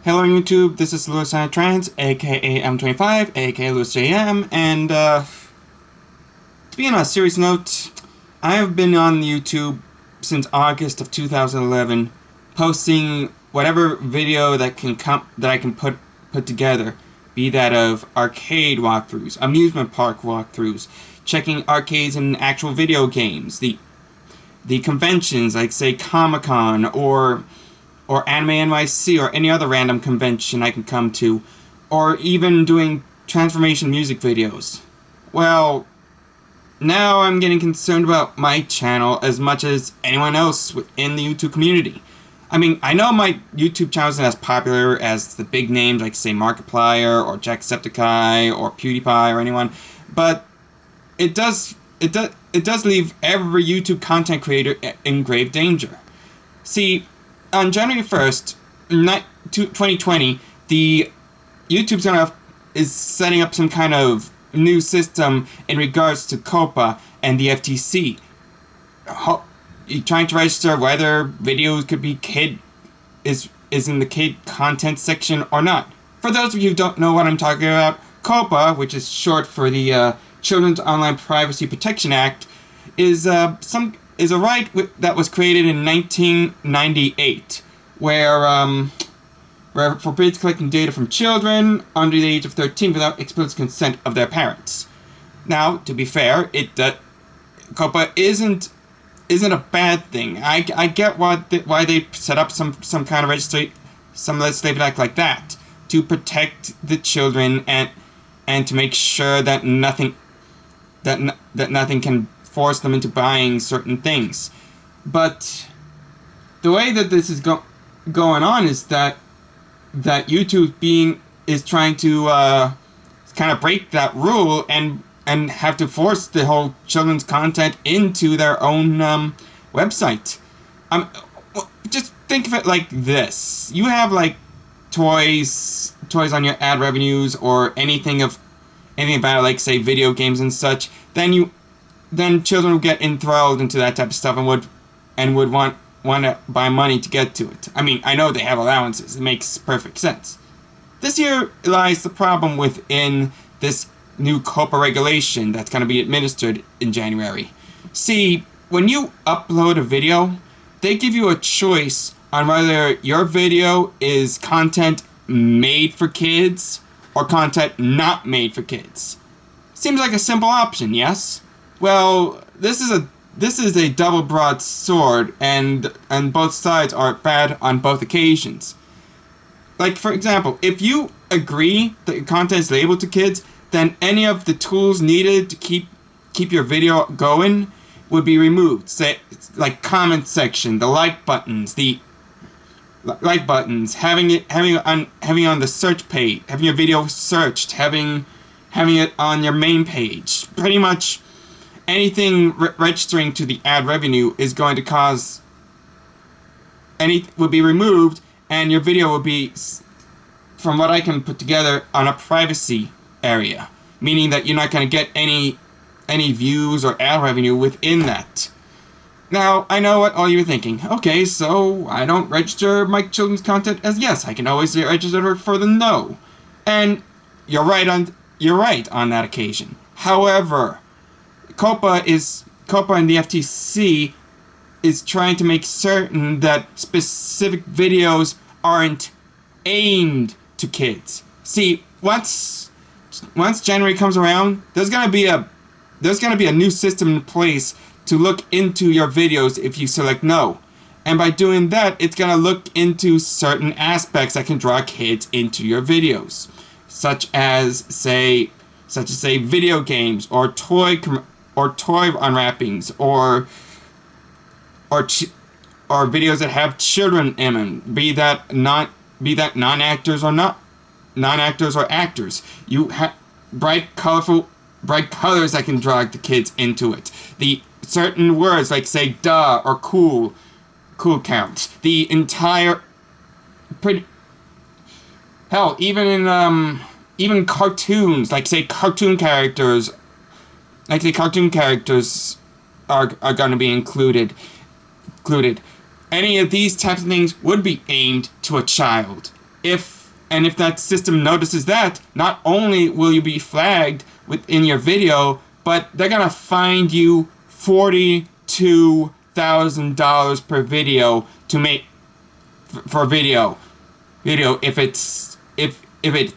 Hello YouTube, this is Louis Trans, aka M25, aka Louis JM, and to be on a serious note, I have been on YouTube since August of 2011, posting whatever video that I can put together, be that of arcade walkthroughs, amusement park walkthroughs, checking arcades and actual video games, the conventions like say Comic-Con or Anime NYC or any other random convention I can come to, or even doing transformation music videos. Well, now I'm getting concerned about my channel as much as anyone else within the YouTube community. I mean, I know my YouTube channel isn't as popular as the big names like say Markiplier or Jacksepticeye or PewDiePie or anyone, but it does leave every YouTube content creator in grave danger. See, on January 1st, 2020, the YouTube is setting up some kind of new system in regards to Coppa and the FTC. You're trying to register whether videos could be is in the kid content section or not. For those of you who don't know what I'm talking about, Coppa, which is short for the Children's Online Privacy Protection Act, is a right that was created in 1998, where forbids collecting data from children under the age of 13 without explicit consent of their parents. Now, to be fair, Coppa isn't a bad thing. I get why they set up some kind of some legislative act like that to protect the children and to make sure that nothing can force them into buying certain things. But the way that this is going on is that YouTube is trying to kind of break that rule and have to force the whole children's content into their own website. Just think of it like this: you have like toys on your ad revenues or anything about like say video games and such. Then children would get enthralled into that type of stuff and would want to buy money to get to it. I mean, I know they have allowances. It makes perfect sense. This here lies the problem within this new Coppa regulation that's going to be administered in January. See, when you upload a video, they give you a choice on whether your video is content made for kids or content not made for kids. Seems like a simple option, yes? Well, this is a double broadsword, and both sides are bad on both occasions. Like, for example, if you agree that your content is labeled to kids, then any of the tools needed to keep your video going would be removed. Say, like comment section, the like buttons, having on the search page, having your video searched, having it on your main page. Pretty much anything registering to the ad revenue is going to cause would be removed, and your video will be, from what I can put together, on a privacy area, meaning that you're not going to get any views or ad revenue within that. Now, I know what all you're thinking. Okay, so I don't register my children's content as yes. I can always register for the no. And you're right on that occasion. However, Coppa and the FTC is trying to make certain that specific videos aren't aimed to kids. See, once January comes around, there's gonna be a new system in place to look into your videos if you select no. And by doing that, it's gonna look into certain aspects that can draw kids into your videos, such as say video games or toy unwrappings or videos that have children in them, be that non-actors or actors. You have bright colors that can draw the kids into it. The certain words like say duh or cool count. The entire even cartoons, like say cartoon characters are going to be included. Any of these types of things would be aimed to a child. if that system notices that, not only will you be flagged within your video, but they're gonna find you $42,000 per video to make for video if it's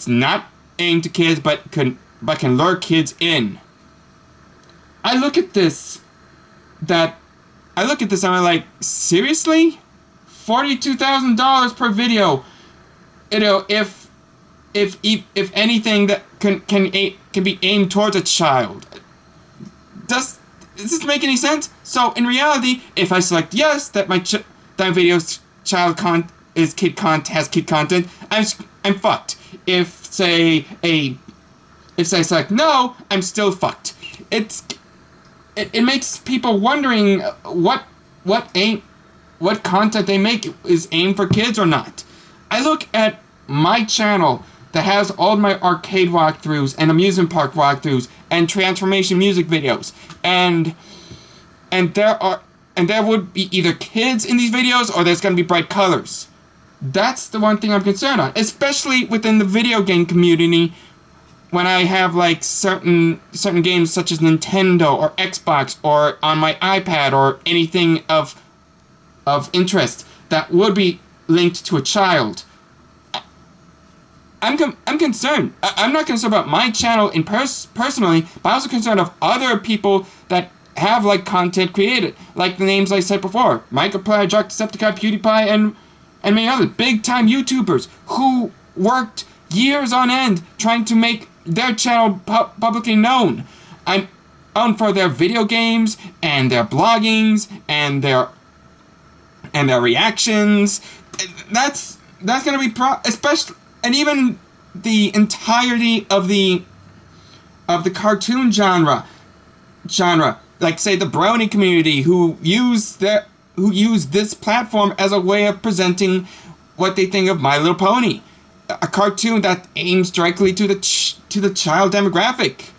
not aimed to kids but can lure kids in. I look at this and I'm like, seriously? $42,000 per video. If anything that can be aimed towards a child. Does this make any sense? So in reality, if I select yes, that my video's has kid content, I'm fucked. If I select no, I'm still fucked. It makes people wondering what content they make is aimed for kids or not. I look at my channel that has all my arcade walkthroughs and amusement park walkthroughs and transformation music videos, and there would be either kids in these videos or there's gonna be bright colors. That's the one thing I'm concerned on, especially within the video game community. When I have like certain games such as Nintendo or Xbox or on my iPad or anything of interest that would be linked to a child, I'm concerned. I'm not concerned about my channel personally, but I'm also concerned of other people that have like content created, like the names I said before, Microplayer, Jacksepticeye, PewDiePie, and many other big time YouTubers who worked years on end trying to make their channel publicly known. I'm known for their video games and their bloggings and their reactions. That's gonna be especially, and even the entirety of the cartoon genre, like say the brownie community who use this platform as a way of presenting what they think of My Little Pony, a cartoon that aims directly to the child demographic.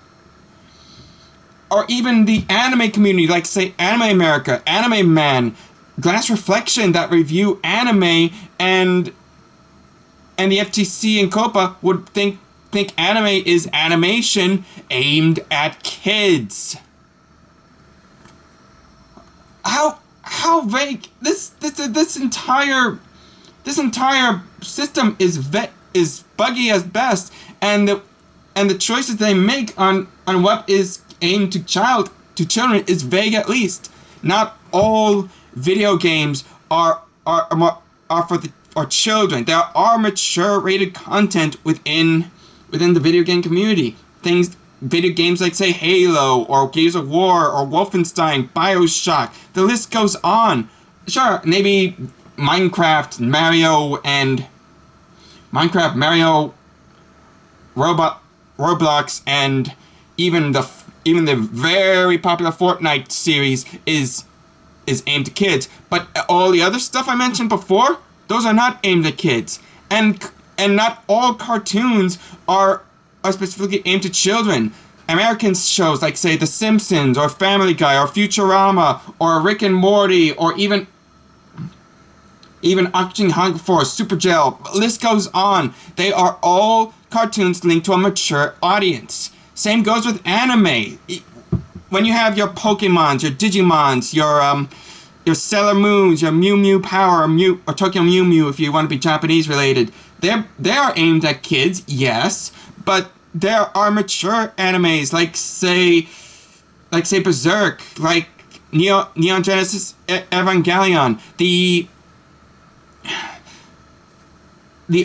Or even the anime community, like say Anime America, Anime Man, Glass Reflection, that review anime, and the FTC and Coppa would think anime is animation aimed at kids. How vague this entire system is buggy as best, and the choices they make on what is aimed to children is vague at least. Not all video games are for children. There are mature rated content within the video game community. Video games like say Halo or Gears of War or Wolfenstein, BioShock, the list goes on. Sure, maybe Minecraft, Mario, Roblox, and even the very popular Fortnite series is aimed at kids. But all the other stuff I mentioned before, those are not aimed at kids. And not all cartoons are specifically aimed at children. American shows like say The Simpsons or Family Guy or Futurama or Rick and Morty or even Oxygen Hunger Force, Super Gel, list goes on. They are all cartoons linked to a mature audience. Same goes with anime. When you have your Pokemons, your Digimons, your Sailor Moons, your Mew Mew Power, or Tokyo Mew Mew if you want to be Japanese related, they are aimed at kids, yes, but there are mature animes like say Berserk, like Neon Genesis Evangelion, the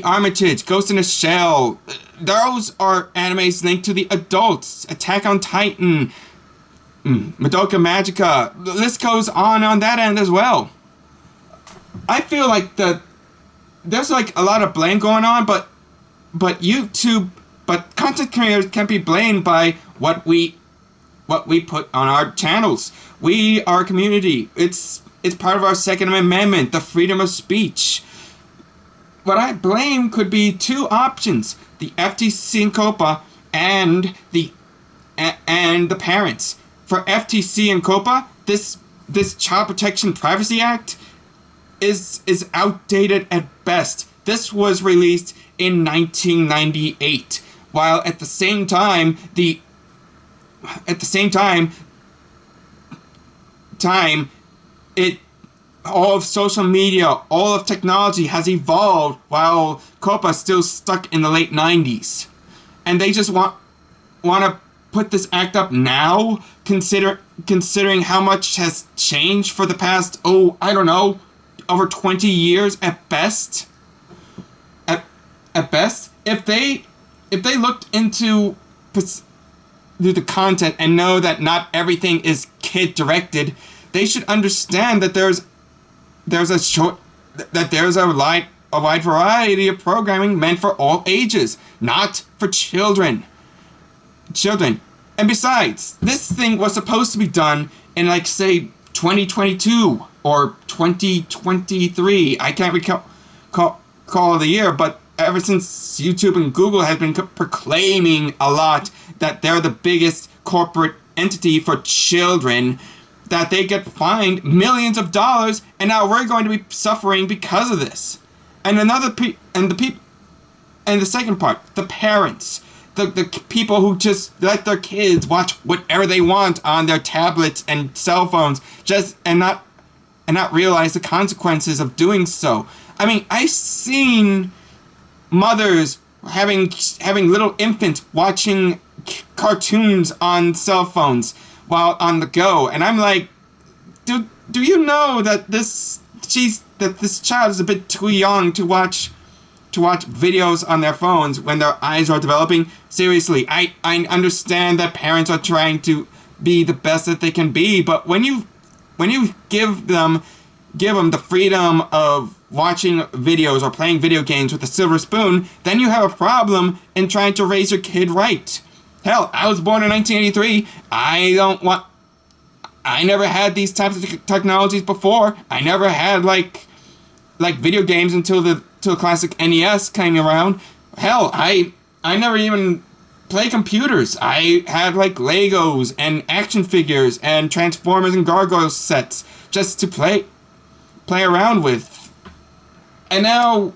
Armitage, Ghost in a Shell. Those are animes linked to the adults. Attack on Titan, Madoka Magica. The list goes on that end as well. I feel like there's like a lot of blame going on, but content creators can be blamed by what we put on our channels. We are a community. It's part of our Second Amendment, the freedom of speech. What I blame could be two options: the FTC and Coppa, and the parents. For FTC and Coppa, this Child Protection Privacy Act is outdated at best. this was released in 1998, while at the same time all of social media, all of technology has evolved, while Coppa is still stuck in the late 90s. And they just want to put this act up now, considering how much has changed for the past, I don't know, over 20 years at best. At best, if they looked into the content and know that not everything is kid directed, they should understand that there's a wide variety of programming meant for all ages, not for children. And besides, this thing was supposed to be done in, like, say, 2022 or 2023. I can't recall the year, but ever since YouTube and Google have been proclaiming a lot that they're the biggest corporate entity for children, that they get fined millions of dollars, and now we're going to be suffering because of this. And the second part, the parents, the people who just let their kids watch whatever they want on their tablets and cell phones, and not realize the consequences of doing so. I mean, I've seen mothers having little infants watching cartoons on cell phones while on the go, and I'm like, do you know that this child is a bit too young to watch videos on their phones when their eyes are developing? Seriously, I understand that parents are trying to be the best that they can be, but when you give them the freedom of watching videos or playing video games with a silver spoon, then you have a problem in trying to raise your kid right. Hell, I was born in 1983. I never had these types of technologies before. I never had like video games until the classic NES came around. Hell, I never even play computers. I had like Legos and action figures and Transformers and Gargoyles sets just to play around with. And now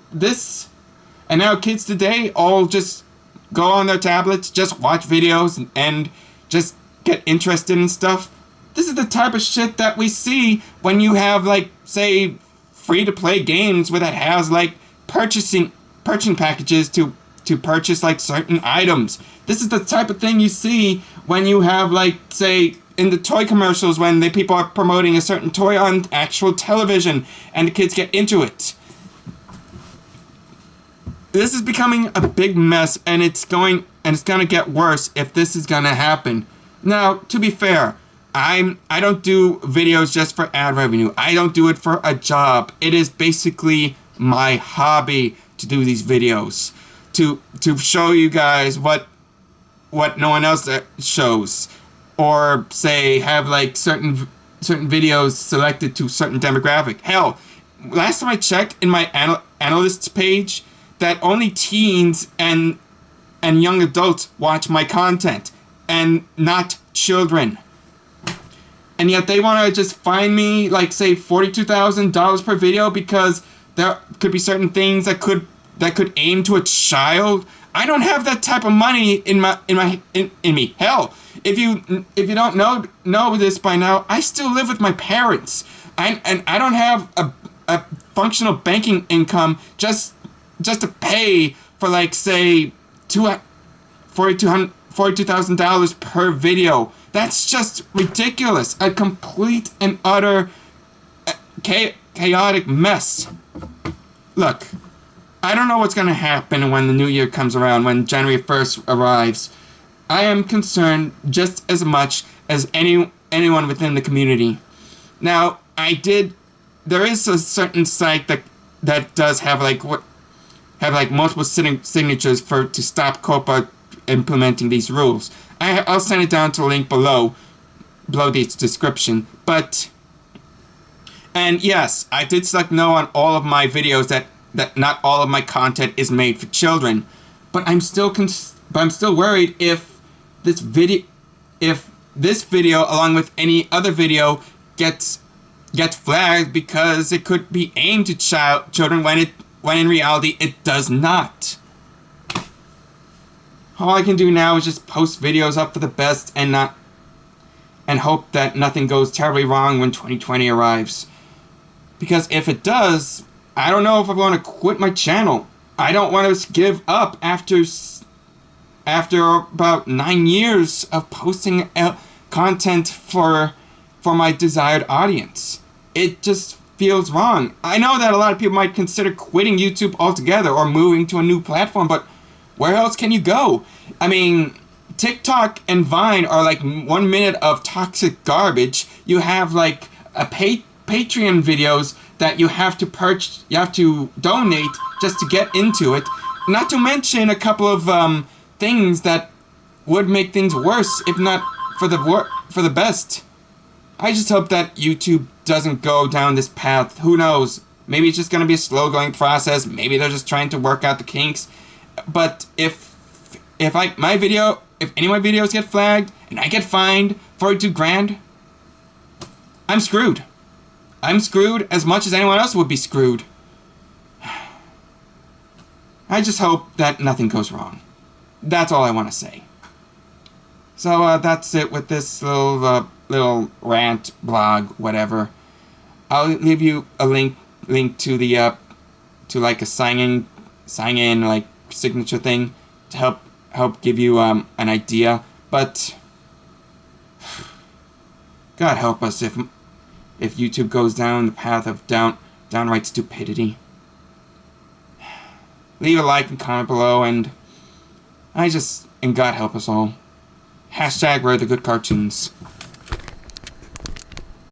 kids today all just go on their tablets, just watch videos and just get interested in stuff. This is the type of shit that we see when you have, like, say, free-to-play games where that has, like, purchasing packages to purchase, like, certain items. This is the type of thing you see when you have, like, say, in the toy commercials when the people are promoting a certain toy on actual television and the kids get into it. This is becoming a big mess, and it's gonna get worse if this is gonna happen. Now, to be fair, I don't do videos just for ad revenue. I don't do it for a job. It is basically my hobby to do these videos, to show you guys what no one else shows, or say have like certain videos selected to certain demographic. Hell, last time I checked in my analysts page, that only teens and young adults watch my content, and not children. And yet they want to just fine me, like, say, $42,000 per video because there could be certain things that could aim to a child. I don't have that type of money in me. Hell, if you don't know this by now, I still live with my parents. I don't have a functional banking income just to pay for, like, say, $42,000 per video. That's just ridiculous. A complete and utter chaotic mess. Look, I don't know what's going to happen when the new year comes around, when January 1st arrives. I am concerned just as much as anyone within the community. Now, there is a certain site that does have multiple signatures to stop Coppa implementing these rules. I'll send it down to the link below the description. And yes, I did select no on all of my videos that not all of my content is made for children. But I'm still worried if this video along with any other video gets flagged because it could be aimed to children when when in reality it does not. All I can do now is just post videos up for the best and hope that nothing goes terribly wrong when 2020 arrives. Because if it does, I don't know if I want to quit my channel. I don't want to give up after about 9 years of posting content for my desired audience. It just feels wrong. I know that a lot of people might consider quitting YouTube altogether or moving to a new platform, but where else can you go? I mean, TikTok and Vine are like 1 minute of toxic garbage. You have like a Patreon videos that you have to purchase, you have to donate just to get into it. Not to mention a couple of things that would make things worse, if not for the best. I just hope that YouTube doesn't go down this path. Who knows? Maybe it's just gonna be a slow-going process. Maybe they're just trying to work out the kinks. But if any of my videos get flagged and I get fined $42,000, I'm screwed. I'm screwed as much as anyone else would be screwed. I just hope that nothing goes wrong. That's all I want to say. So that's it with this little rant, blog, whatever. I'll leave you a link to the to like a sign in like signature thing to help give you an idea. But God help us if YouTube goes down the path of downright stupidity. Leave a like and comment below, and God help us all. # where are the good cartoons.